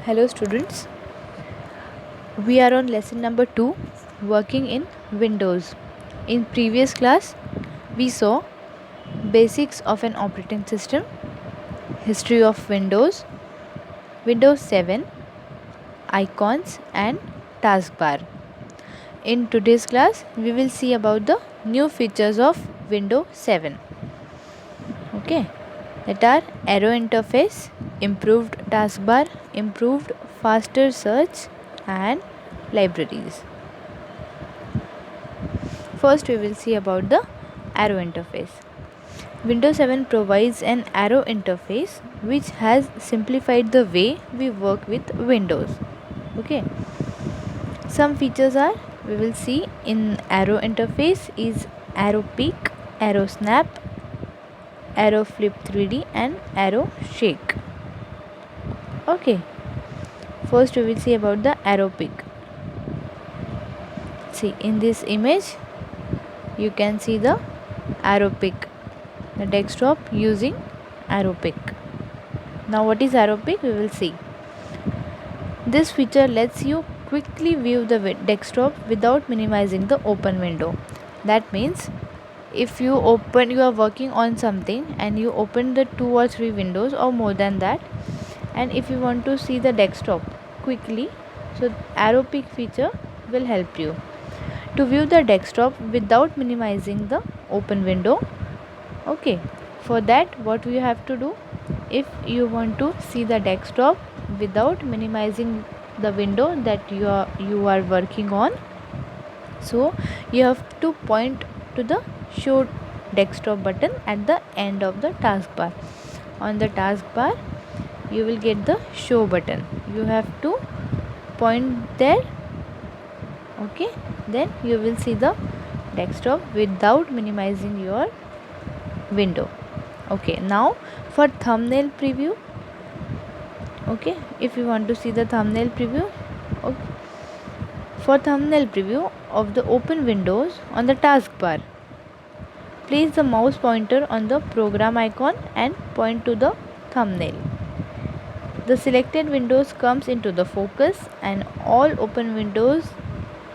Hello students, we are on lesson number 2, working in Windows. In previous class, we saw basics of an operating system, history of Windows, Windows 7, icons and taskbar. In today's class, we will see about the new features of Windows 7. Okay, that are arrow interface, improved taskbar, improved faster search and libraries. First we will see about the arrow interface. Windows 7 provides an arrow interface which has simplified the way we work with Windows. Okay. Some features are we will see in arrow interface is arrow peak, arrow snap, arrow flip 3D and arrow shake. Okay. First we will see about the arrow peak. See in this image you can see the arrow pick, the desktop using arrow pick. Now what is arrow pick we will see. This feature lets you quickly view the desktop without minimizing the open window. That means if you are working on something and you open the 2 or 3 windows or more than that, and if you want to see the desktop quickly, so arrow pick feature will help you to view the desktop without minimizing the open window. Okay, for that what we have to do, if you want to see the desktop without minimizing the window that you are working on, so you have to point to the show desktop button at the end of the taskbar. On the taskbar you will get the show button, you have to point there. Okay, then you will see the desktop without minimizing your window. Okay, now for thumbnail preview. Okay, if you want to see the thumbnail preview, okay, for thumbnail preview of the open windows on the taskbar, place the mouse pointer on the program icon and point to the thumbnail. The selected windows comes into the focus and all open windows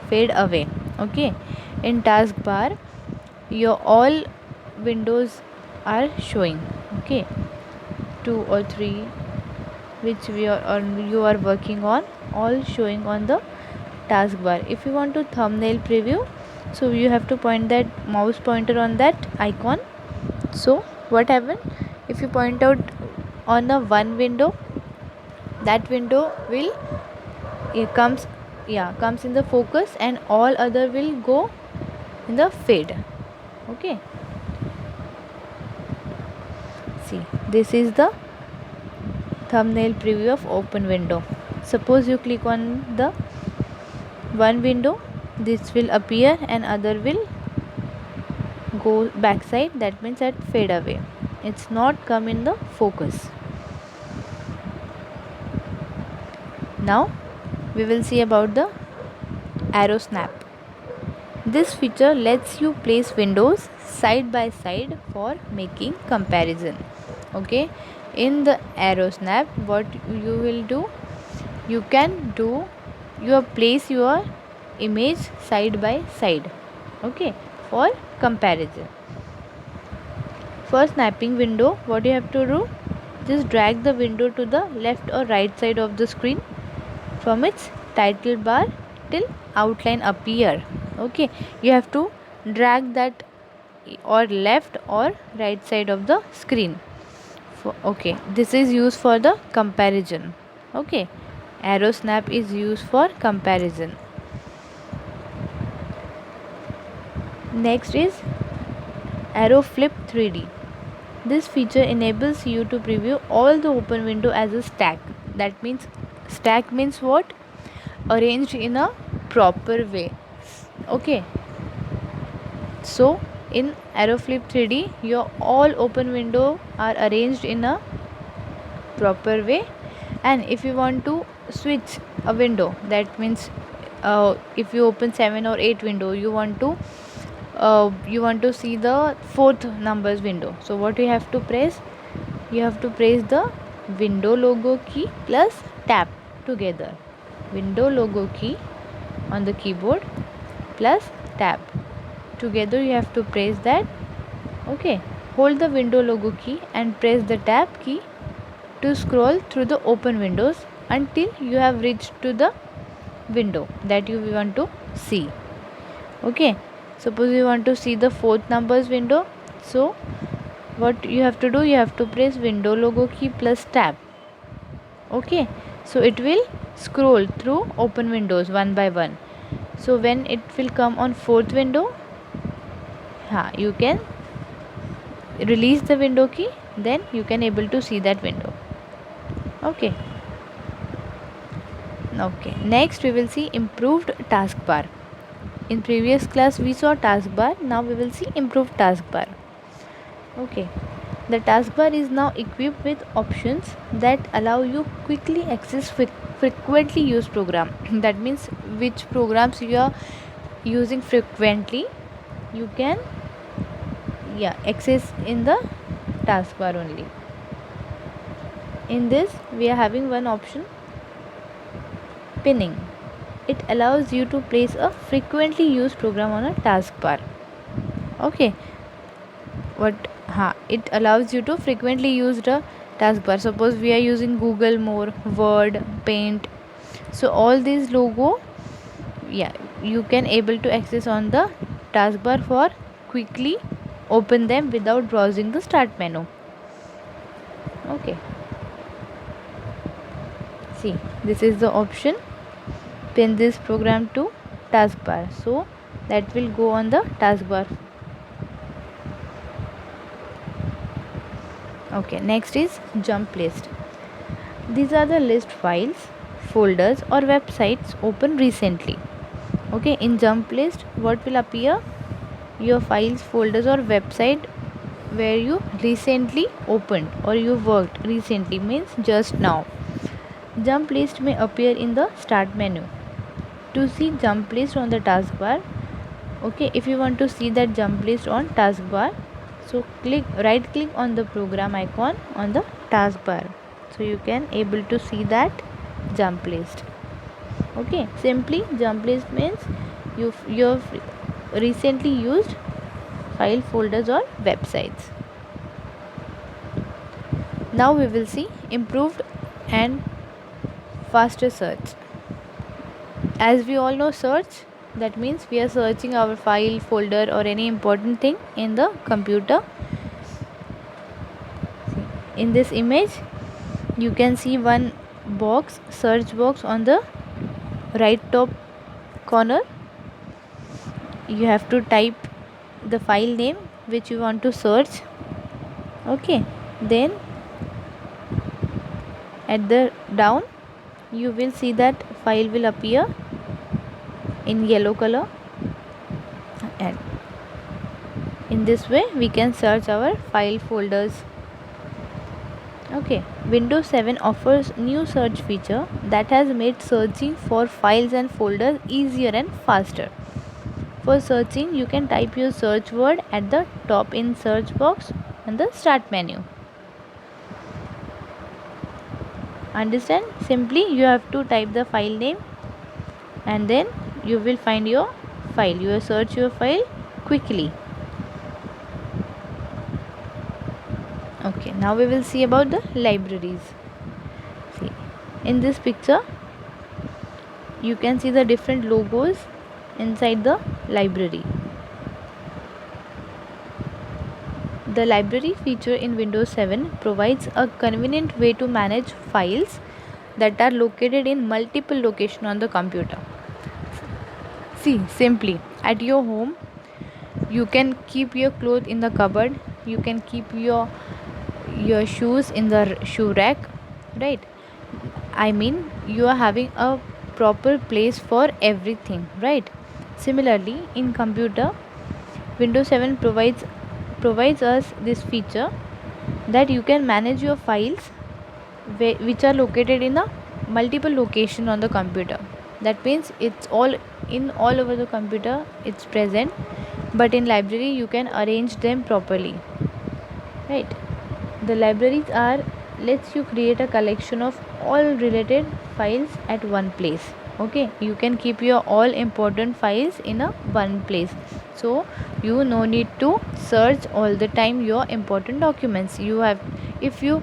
fade away. Okay, in taskbar your all windows are showing. Okay, 2 or 3 which you are working on, all showing on the taskbar. If you want to thumbnail preview, so you have to point that mouse pointer on that icon. So what happen, if you point out on the one window, that window will comes in the focus and all other will go in the fade. Okay, see this is the thumbnail preview of open window. Suppose you click on the one window, this will appear and other will go backside, that means that fade away, it's not come in the focus. Now we will see about the arrow snap. This feature lets you place windows side by side for making comparison. Okay, in the arrow snap what you will do, you can do your place your image side by side. Okay, for comparison. For snapping window, what you have to do, just drag the window to the left or right side of the screen from its title bar till outline appear. Okay, you have to drag that or left or right side of the screen. Okay, this is used for the comparison. Okay, arrow snap is used for comparison. Next is arrow flip 3D. This feature enables you to preview all the open window as a stack. That means stack means what? Arranged in a proper way. Okay, so in arrow flip 3D your all open window are arranged in a proper way, and if you want to switch a window, that means if you open 7 or 8 window, you want to see the 4th numbers window, so what you have to press, you have to press the window logo key plus tab together. Window logo key on the keyboard plus tab. Together you have to press that. Okay. Hold the window logo key and press the tab key to scroll through the open windows until you have reached to the window that you want to see. Okay, suppose you want to see the fourth numbers window, so what you have to do, you have to press window logo key plus tab. Okay, so it will scroll through open windows one by one. So when it will come on fourth window, you can release the window key, then you can able to see that window. Okay. Next we will see improved taskbar. In previous class we saw taskbar, now we will see improved taskbar. Okay, the taskbar is now equipped with options that allow you quickly access frequently used program. That means which programs you are using frequently, you can access in the taskbar only. In this we are having one option, pinning. It allows you to place a frequently used program on a taskbar. Okay, it allows you to frequently use the taskbar. Suppose we are using Google more, Word, Paint, so all these logo you can able to access on the taskbar for quickly open them without browsing the start menu. Okay, see, this is the option, pin this program to taskbar, so that will go on the taskbar. Okay, next is jump list. These are the list files, folders or websites opened recently. Okay, in jump list what will appear? Your files, folders or website where you recently opened or you worked recently, means just now. Jump list may appear in the start menu. To see jump list on the taskbar, okay, if you want to see that jump list on taskbar, so right click on the program icon on the taskbar, so you can able to see that jump list. Okay, simply jump list means you've recently used file, folders or websites. Now we will see improved and faster search. As we all know, search, that means we are searching our file, folder or any important thing in the computer. In this image you can see one box, search box on the right top corner. You have to type the file name which you want to search. Okay, then at the down you will see that file will appear in yellow color, and in this way we can search our file, folders. Okay, Windows 7 offers new search feature that has made searching for files and folders easier and faster. For searching, you can type your search word at the top in search box and the start menu. Understand? Simply you have to type the file name and then you will find your file. You will search your file quickly. Okay, now we will see about the libraries. See, in this picture you can see the different logos inside the library. The library feature in Windows 7 provides a convenient way to manage files that are located in multiple locations on the computer. See, simply at your home you can keep your clothes in the cupboard, you can keep your shoes in the shoe rack, right? I mean, you are having a proper place for everything, right? Similarly, in computer, Windows 7 provides us this feature that you can manage your files which are located in a multiple location on the computer. That means it's all over the computer, it's present, but in library you can arrange them properly, right? The libraries lets you create a collection of all related files at one place. Okay, you can keep your all important files in a one place, so you no need to search all the time your important documents. You have, if you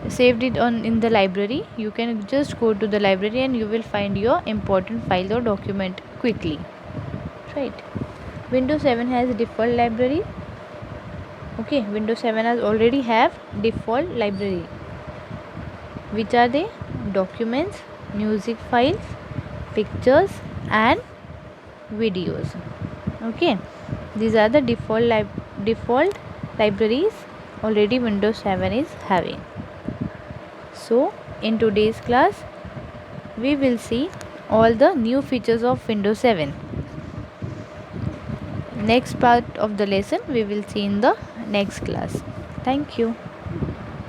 saved it on in the library, you can just go to the library and you will find your important file or document quickly, right? Windows 7 has default library. Okay, Windows 7 has already have default library. Which are they? Documents, music files, pictures and videos. Okay, these are the default libraries already Windows 7 is having. So in today's class we will see all the new features of Windows 7. Next part of the lesson we will see in the next class. Thank you.